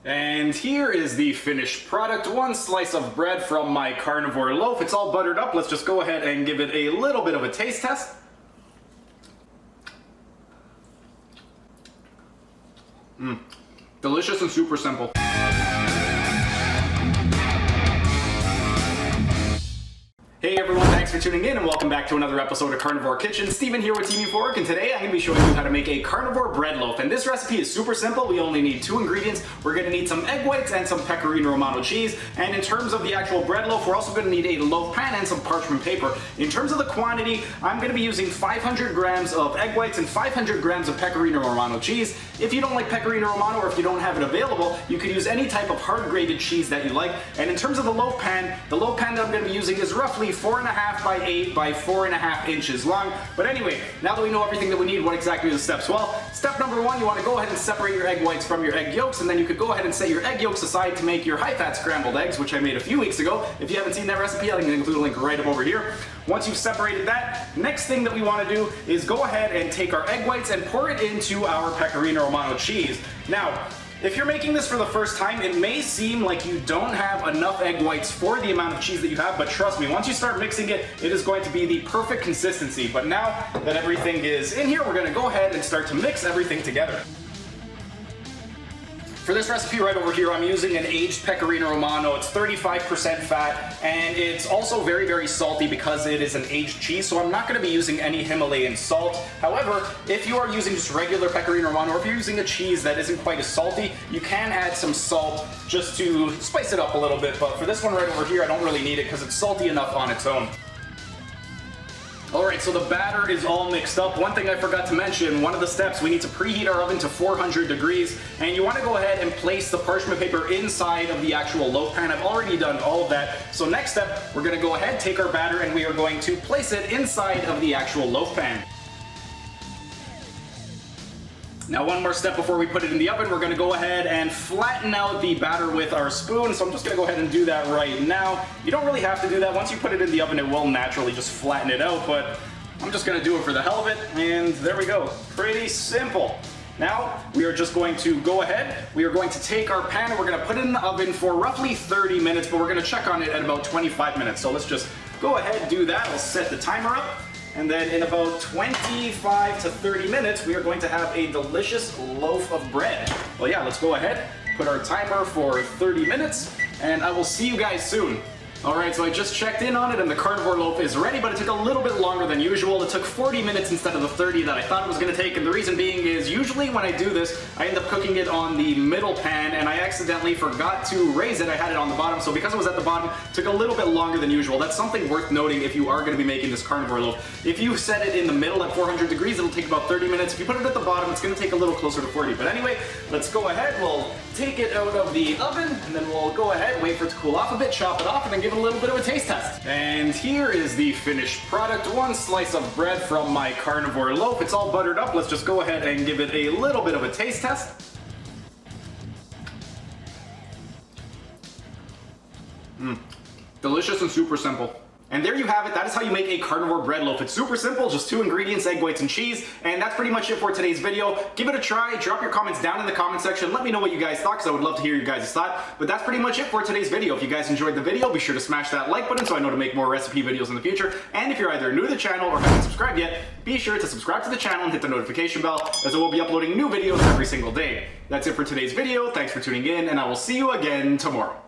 And here is the finished product. One slice of bread from my carnivore loaf. It's all buttered up. Let's just go ahead and give it a little bit of a taste test. Delicious and super simple. Hey everyone, thanks for tuning in and welcome back to another episode of Carnivore Kitchen. Steven here with Team Euphoric, and today I'm going to be showing you how to make a carnivore bread loaf. And this recipe is super simple. We only need 2 ingredients. We're going to need some egg whites and some Pecorino Romano cheese. And in terms of the actual bread loaf, we're also going to need a loaf pan and some parchment paper. In terms of the quantity, I'm going to be using 500 grams of egg whites and 500 grams of Pecorino Romano cheese. If you don't like Pecorino Romano or if you don't have it available, you could use any type of hard grated cheese that you like. And in terms of the loaf pan that I'm going to be using is roughly 4.5 by 8 by 4.5 inches long. But anyway, now that we know everything that we need, what exactly are the steps? Well, step number 1, you want to go ahead and separate your egg whites from your egg yolks, and then you could go ahead and set your egg yolks aside to make your high-fat scrambled eggs, which I made a few weeks ago. If you haven't seen that recipe, I'll include a link right up over here. Once you've separated that, next thing that we want to do is go ahead and take our egg whites and pour it into our Pecorino Romano cheese. Now, if you're making this for the first time, it may seem like you don't have enough egg whites for the amount of cheese that you have, but trust me, once you start mixing it, it is going to be the perfect consistency. But now that everything is in here, we're going to go ahead and start to mix everything together. For this recipe right over here, I'm using an aged Pecorino Romano. It's 35% fat, and it's also very, very salty because it is an aged cheese, so I'm not going to be using any Himalayan salt. However, if you are using just regular Pecorino Romano, or if you're using a cheese that isn't quite as salty, you can add some salt just to spice it up a little bit, but for this one right over here, I don't really need it because it's salty enough on its own. Alright, so the batter is all mixed up. One thing I forgot to mention, one of the steps, we need to preheat our oven to 400 degrees, and you want to go ahead and place the parchment paper inside of the actual loaf pan. I've already done all of that. So next step, we're going to go ahead, take our batter, and we are going to place it inside of the actual loaf pan. Now one more step before we put it in the oven, we're going to go ahead and flatten out the batter with our spoon. So I'm just going to go ahead and do that right now. You don't really have to do that. Once you put it in the oven, it will naturally just flatten it out, but I'm just going to do it for the hell of it, and there we go. Pretty simple. Now, we are just going to go ahead, we are going to take our pan and we're going to put it in the oven for roughly 30 minutes, but we're going to check on it at about 25 minutes. So let's just go ahead and do that. I'll set the timer up. And then in about 25 to 30 minutes, we are going to have a delicious loaf of bread. Well, yeah, let's go ahead, put our timer for 30 minutes, and I will see you guys soon. Alright, so I just checked in on it and the carnivore loaf is ready, but it took a little bit longer than usual. It took 40 minutes instead of the 30 that I thought it was going to take, and the reason being is usually when I do this, I end up cooking it on the middle pan, and I accidentally forgot to raise it. I had it on the bottom, so because it was at the bottom, it took a little bit longer than usual. That's something worth noting if you are going to be making this carnivore loaf. If you set it in the middle at 400 degrees, it'll take about 30 minutes. If you put it at the bottom, it's going to take a little closer to 40. But anyway, let's go ahead. We'll take it out of the oven, and then we'll go ahead, wait for it to cool off a bit, chop it off, and then give it a little bit of a taste test. And here is the finished product. One slice of bread from my carnivore loaf. It's all buttered up. Let's just go ahead and give it a little bit of a taste test. Delicious and super simple. And there you have it. That is how you make a carnivore bread loaf. It's super simple, just 2 ingredients, egg whites and cheese. And that's pretty much it for today's video. Give it a try. Drop your comments down in the comment section. Let me know what you guys thought, because I would love to hear your guys' thought. But that's pretty much it for today's video. If you guys enjoyed the video, be sure to smash that like button so I know to make more recipe videos in the future. And if you're either new to the channel or haven't subscribed yet, be sure to subscribe to the channel and hit the notification bell, as I will be uploading new videos every single day. That's it for today's video. Thanks for tuning in, and I will see you again tomorrow.